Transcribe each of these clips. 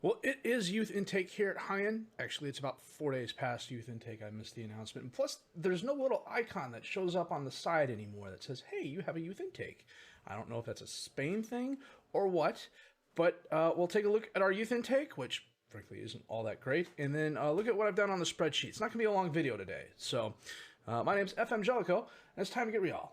Well, it is youth intake here at High-End. Actually, it's about 4 days past youth intake. I missed the announcement. And plus, there's no little icon that shows up on the side anymore that says, hey, you have a youth intake. I don't know if that's a Spain thing or what, but we'll take a look at our youth intake, which frankly isn't all that great, and then look at what I've done on the spreadsheet. It's not going to be a long video today. So, my name's FM20, and it's time to get Réal.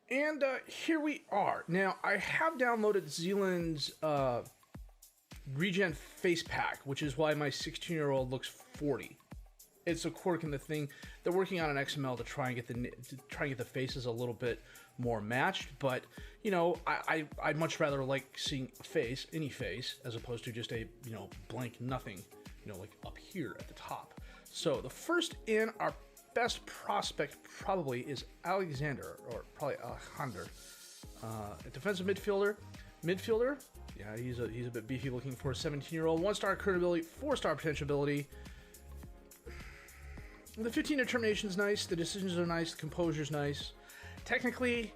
And here we are. Now, I have downloaded Zealand's Regen Face Pack, which is why my 16-year-old looks 40. It's a quirk in the thing. They're working on an XML to try and get the faces a little bit more matched. But you know, I'd much rather like seeing a face, any face, as opposed to just a blank nothing, like up here at the top. So the first in our best prospect probably is Alexander, or probably Alejandro, a defensive midfielder. Yeah, he's a bit beefy looking for a 17-year-old. 1-star current ability, 4-star potential ability. The 15 determination's nice. The decisions are nice. The composure's nice. Technically,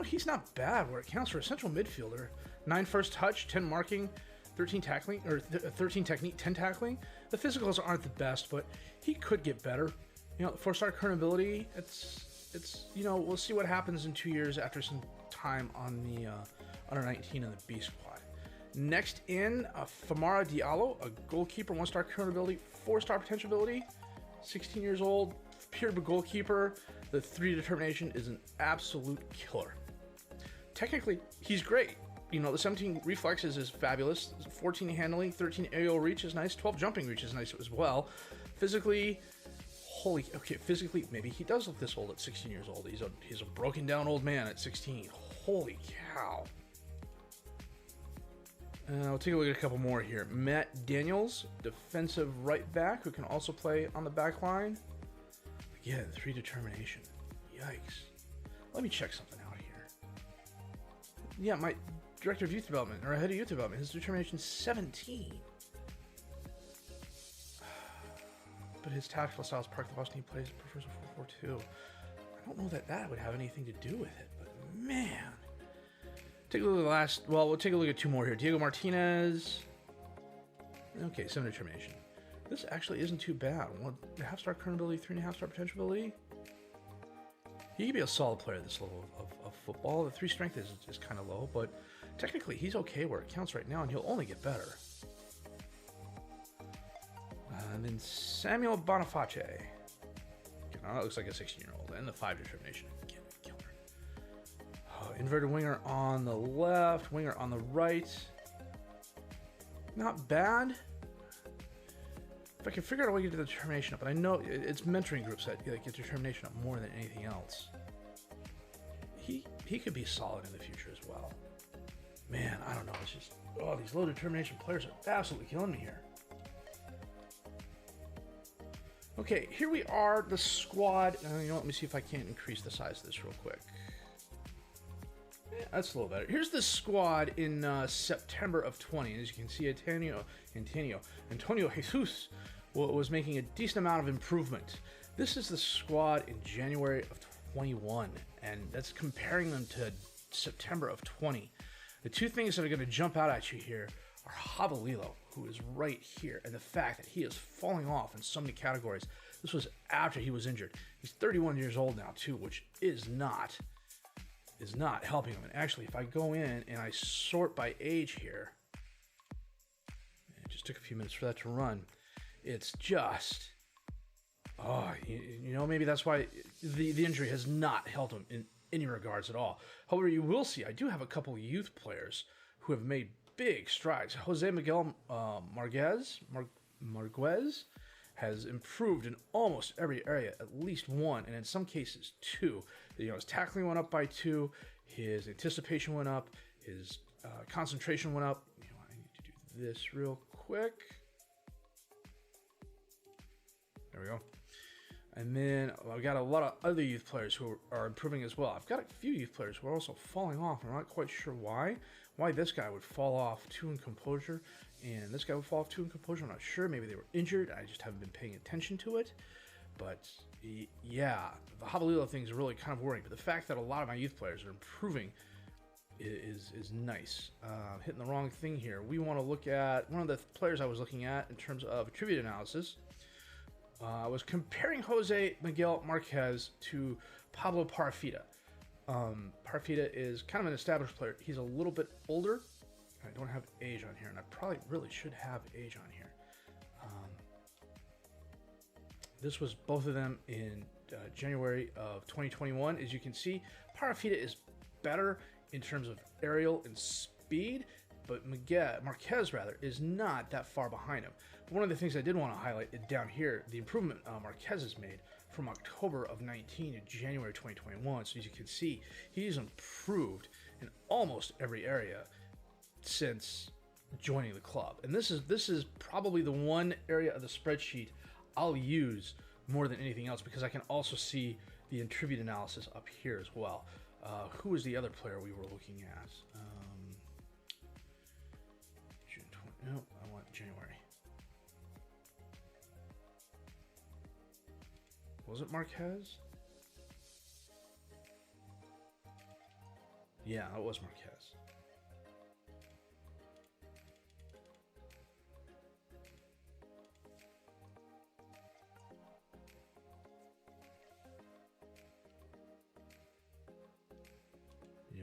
he's not bad where it counts for a central midfielder. 9 first touch, 10 marking, 13 tackling, or 13 technique, 10 tackling. The physicals aren't the best, but he could get better. 4-star current ability, it's we'll see what happens in 2 years after some time on the under 19 and the B squad. Next in, Famara Diallo, a goalkeeper, 1-star current ability, 4-star potential ability, 16 years old, pure goalkeeper. The 3 determination is an absolute killer. Technically, he's great. The 17 reflexes is fabulous, 14 handling, 13 aerial reach is nice, 12 jumping reach is nice as well. Physically, physically, maybe he does look this old at 16 years old. He's a broken down old man at 16. Holy cow. We'll take a look at a couple more here. Matt Daniels, defensive right back, who can also play on the back line. Again, 3 determination. Yikes. Let me check something out here. Yeah, my director of youth development, or head of youth development, his determination 17. But his tactical style is park the bus and he prefers a 4-4-2. I don't know that would have anything to do with it, but man. Take a look at we'll take a look at 2 more here. Diego Martinez. Okay, 7 determination. This actually isn't too bad. 1.5-star current ability, 3.5-star potential ability. He could be a solid player at this level of football. The 3 strength is kind of low, but technically he's okay where it counts right now, and he'll only get better. And then Samuel Boniface. That looks like a 16-year-old. And the 5 determination. Again, killer. Inverted winger on the left. Winger on the right. Not bad. If I can figure out a way to get the determination up. And I know it's mentoring groups that get determination up more than anything else. He could be solid in the future as well. Man, I don't know. It's just... these low determination players are absolutely killing me here. Okay, here we are, the squad. Let me see if I can't increase the size of this real quick. Yeah, that's a little better. Here's the squad in September of 20. And as you can see, Antonio Jesus was making a decent amount of improvement. This is the squad in January of 21, and that's comparing them to September of 20. The 2 things that are going to jump out at you here are Habalilo, who is right here, and the fact that he is falling off in so many categories. This was after he was injured. He's 31 years old now, too, which is not helping him. And actually, if I go in and I sort by age here, it just took a few minutes for that to run. It's just, maybe that's why the injury has not helped him in any regards at all. However, you will see, I do have a couple youth players who have made big strides. Jose Miguel Marquez has improved in almost every area, at least 1, and in some cases 2. His tackling went up by 2, his anticipation went up, his concentration went up. I need to do this real quick. There we go. And then I've got a lot of other youth players who are improving as well. I've got a few youth players who are also falling off. I'm not quite sure why. Why this guy would fall off 2 in composure, and this guy would fall off 2 in composure. I'm not sure. Maybe they were injured. I just haven't been paying attention to it. But yeah, the Havalila thing is really kind of worrying. But the fact that a lot of my youth players are improving is nice. Hitting the wrong thing here. We want to look at one of the players I was looking at in terms of attribute analysis. I was comparing Jose Miguel Marquez to Pablo Parafita. Parafita is kind of an established player. He's a little bit older. I don't have age on here, and I probably really should have age on here. This was both of them in January of 2021. As you can see, Parafita is better in terms of aerial and speed, but Marquez is not that far behind him. One of the things I did want to highlight is down here, the improvement Marquez has made from October of 19 to January 2021. So as you can see, he's improved in almost every area since joining the club. And this is probably the one area of the spreadsheet I'll use more than anything else, because I can also see the attribute analysis up here as well. Who was the other player we were looking at? June 20, no, I want January. Was it Marquez? Yeah, it was Marquez.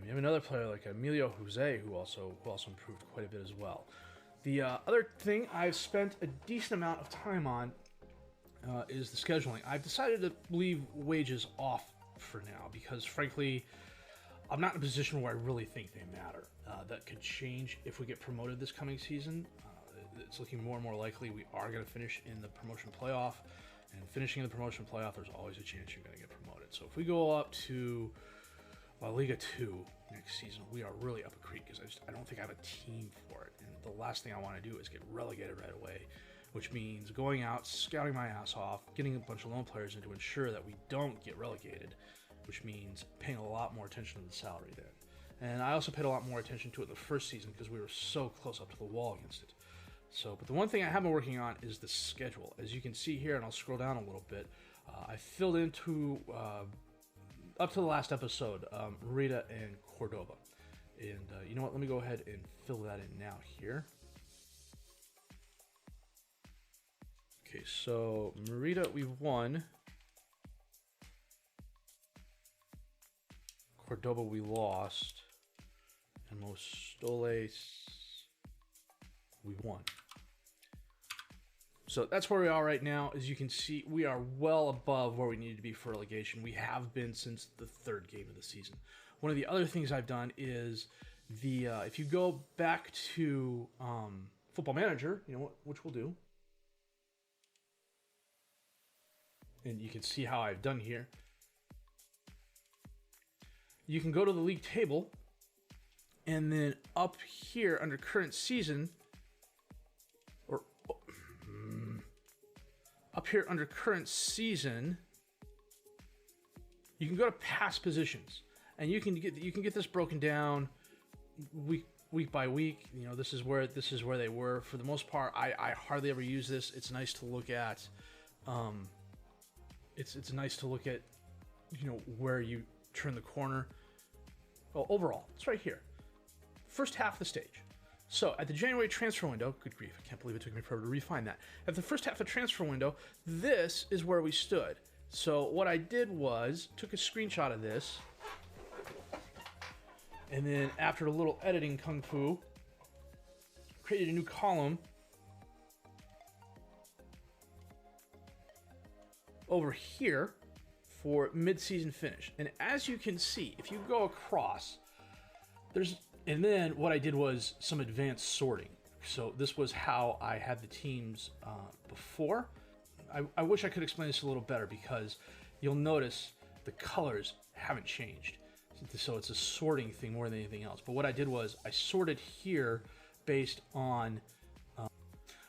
We have another player like Emilio Jose who also improved quite a bit as well. The other thing I've spent a decent amount of time on is the scheduling. I've decided to leave wages off for now because, frankly, I'm not in a position where I really think they matter. That could change if we get promoted this coming season. It's looking more and more likely we are going to finish in the promotion playoff, and finishing in the promotion playoff, there's always a chance you're going to get promoted. So if we go up to La Liga 2 next season, we are really up a creek because I don't think I have a team for it. And the last thing I want to do is get relegated right away, which means going out, scouting my ass off, getting a bunch of loan players in to ensure that we don't get relegated, which means paying a lot more attention to the salary then. And I also paid a lot more attention to it the first season because we were so close up to the wall against it. So, but the one thing I have been working on is the schedule. As you can see here, and I'll scroll down a little bit, I filled into up to the last episode, Merida and Cordoba. And you know what? Let me go ahead and fill that in now here. Okay, so Merida, we won. Cordoba, we lost. And Mostoles, we won. So that's where we are right now. As you can see, we are well above where we need to be for relegation. We have been since the third game of the season. One of the other things I've done is if you go back to Football Manager, you know what, which we'll do, and you can see how I've done here. You can go to the league table, and then up here under current season, up here under current season, you can go to past positions, and you can get this broken down week by week. You know, this is where they were for the most part. I hardly ever use this. It's nice to look at. It's nice to look at, you know, where you turn the corner. Well, overall, it's right here. First half of the stage. So at the January transfer window, good grief, I can't believe it took me forever to refine that. At the first half of the transfer window, this is where we stood. So what I did was took a screenshot of this, and then after a little editing kung fu, created a new column over here for mid-season finish. And as you can see, if you go across, and then what I did was some advanced sorting. So this was how I had the teams before. I wish I could explain this a little better because you'll notice the colors haven't changed. So it's a sorting thing more than anything else. But what I did was I sorted here based on,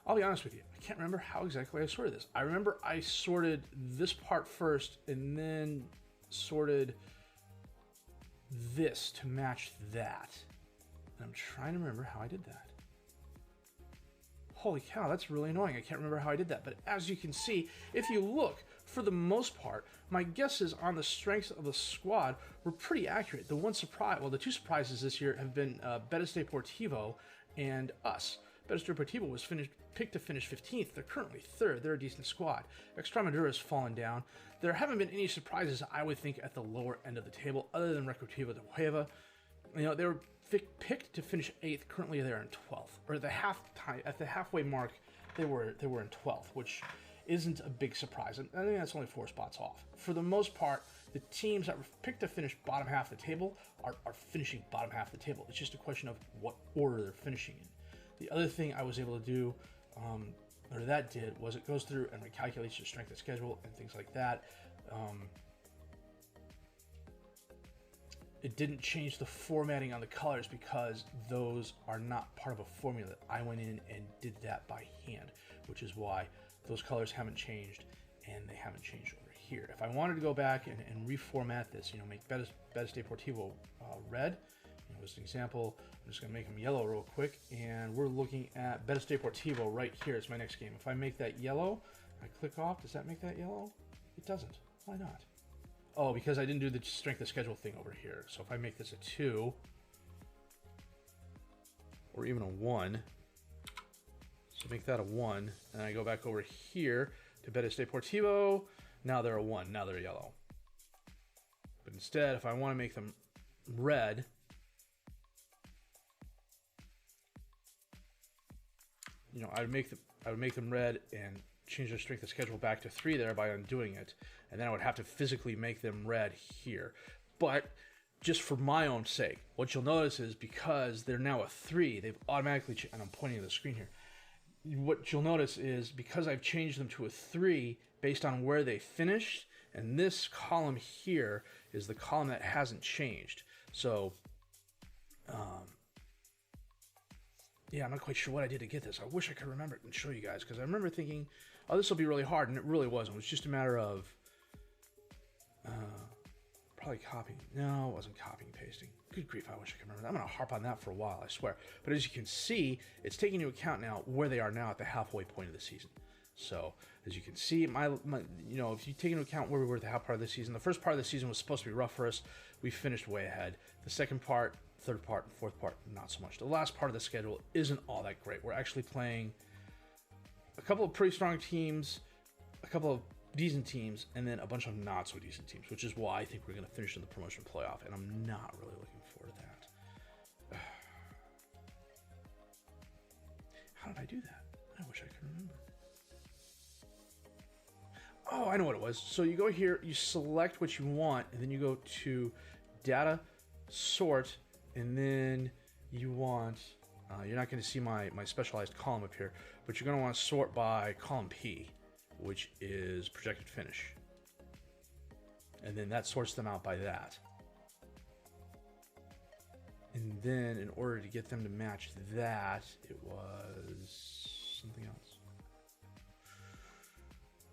I'll be honest with you, I can't remember how exactly I sorted this. I remember I sorted this part first and then sorted this to match that. And I'm trying to remember how I did that. Holy cow, that's really annoying. I can't remember how I did that. But as you can see, if you look, for the most part, my guesses on the strengths of the squad were pretty accurate. The one surprise, well, the two surprises this year have been Betis Deportivo and us. Betis Deportivo was picked to finish 15th. They're currently 3rd. They're a decent squad. Extremadura has fallen down. There haven't been any surprises, I would think, at the lower end of the table, other than Recreativo de Huelva. You know, they were picked to finish 8th. Currently, they're in 12th, or at the halfway mark, they were in 12th, which isn't a big surprise. I think that's only 4 spots off. For the most part, the teams that were picked to finish bottom half of the table are finishing bottom half of the table. It's just a question of what order they're finishing in. The other thing I was able to do, or that did, was it goes through and recalculates your strength of schedule and things like that. It didn't change the formatting on the colors because those are not part of a formula. I went in and did that by hand, which is why those colors haven't changed and they haven't changed over here. If I wanted to go back and reformat this, you know, make Betis Deportivo red, you know, as an example, I'm just gonna make them yellow real quick, and we're looking at Betis Deportivo right here. It's my next game. If I make that yellow, I click off, does that make that yellow? It doesn't. Why not? Oh, because I didn't do the strength of schedule thing over here. So if I make this a 2, or even a 1, so make that a 1, and I go back over here to Betis Deportivo, now they're a 1, now they're yellow. But instead, if I want to make them red, you know, I would make them red and change their strength of schedule back to 3 there by undoing it, and then I would have to physically make them red here. But just for my own sake, what you'll notice is because they're now a 3, they've automatically and I'm pointing to the screen here. What you'll notice is because I've changed them to a 3 based on where they finished, and this column here is the column that hasn't changed. So yeah, I'm not quite sure what I did to get this. I wish I could remember it and show you guys, because I remember thinking, oh, this will be really hard, and it really wasn't. It was just a matter of probably copying. No, it wasn't copying and pasting. Good grief, I wish I could remember that. I'm going to harp on that for a while, I swear. But as you can see, it's taking into account now where they are now at the halfway point of the season. So, as you can see, you know, if you take into account where we were at the half part of the season, the first part of the season was supposed to be rough for us. We finished way ahead. The second part, third part, and fourth part, not so much. The last part of the schedule isn't all that great. We're actually playing a couple of pretty strong teams, a couple of decent teams, and then a bunch of not so decent teams, which is why I think we're going to finish in the promotion playoff, and I'm not really looking forward to that. How did I do that? I wish I could remember. Oh, I know what it was. So you go here, you select what you want, and then you go to data, sort, and then you want, you're not going to see my specialized column up here, but you're going to want to sort by column P, which is projected finish. And then that sorts them out by that. And then in order to get them to match that, it was something else.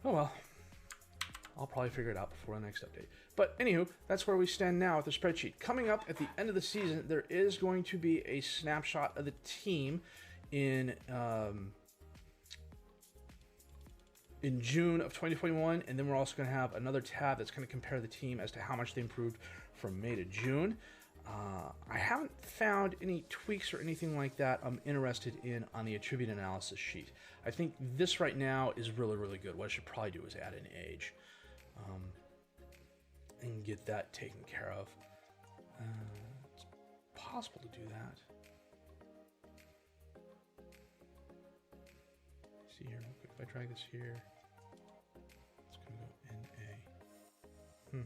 Oh well. I'll probably figure it out before the next update. But anywho, that's where we stand now with the spreadsheet. Coming up at the end of the season, there is going to be a snapshot of the team in June of 2021, and then we're also going to have another tab that's going to compare the team as to how much they improved from May to June. I haven't found any tweaks or anything like that I'm interested in on the attribute analysis sheet. I think this right now is really, really good. What I should probably do is add an age and get that taken care of. It's possible to do that. See here real quick. If I drag this here, it's going to go NA.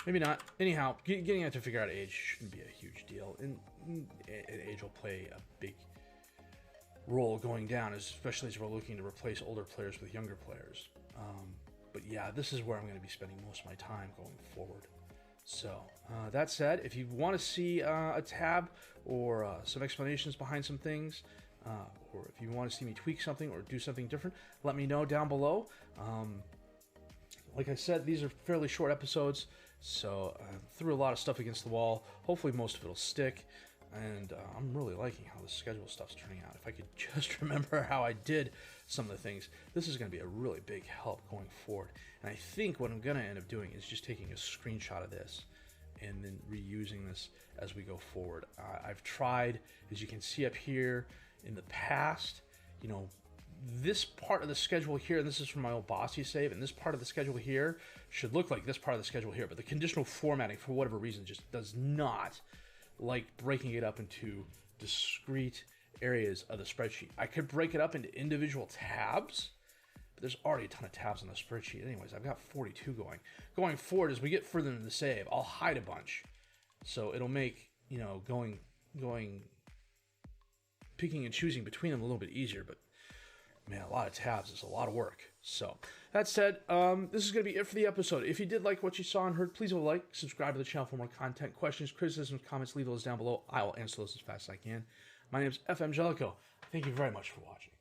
Maybe not. Anyhow, getting out to figure out age shouldn't be a huge deal. And age will play a big role going down, especially as we're looking to replace older players with younger players. But yeah, this is where I'm going to be spending most of my time going forward. So that said, if you want to see a tab or some explanations behind some things, or if you want to see me tweak something or do something different, let me know down below. Like I said, these are fairly short episodes, so I threw a lot of stuff against the wall. Hopefully most of it will stick, and I'm really liking how the schedule stuff's turning out. If I could just remember how I did some of the things, this is going to be a really big help going forward. And I think what I'm going to end up doing is just taking a screenshot of this and then reusing this as we go forward. I've tried, as you can see up here, in the past, you know, this part of the schedule here, and this is from my old Bossy save, and this part of the schedule here should look like this part of the schedule here, but the conditional formatting, for whatever reason, just does not like breaking it up into discrete areas of the spreadsheet. I could break it up into individual tabs, but there's already a ton of tabs on the spreadsheet. Anyways, I've got 42 going. Going forward, as we get further into the save, I'll hide a bunch. So it'll make, you know, picking and choosing between them a little bit easier, but man, a lot of tabs is a lot of work. So, that said, this is going to be it for the episode. If you did like what you saw and heard, please leave a like, subscribe to the channel for more content. Questions, criticisms, comments, leave those down below. I will answer those as fast as I can. My name is FM20. Thank you very much for watching.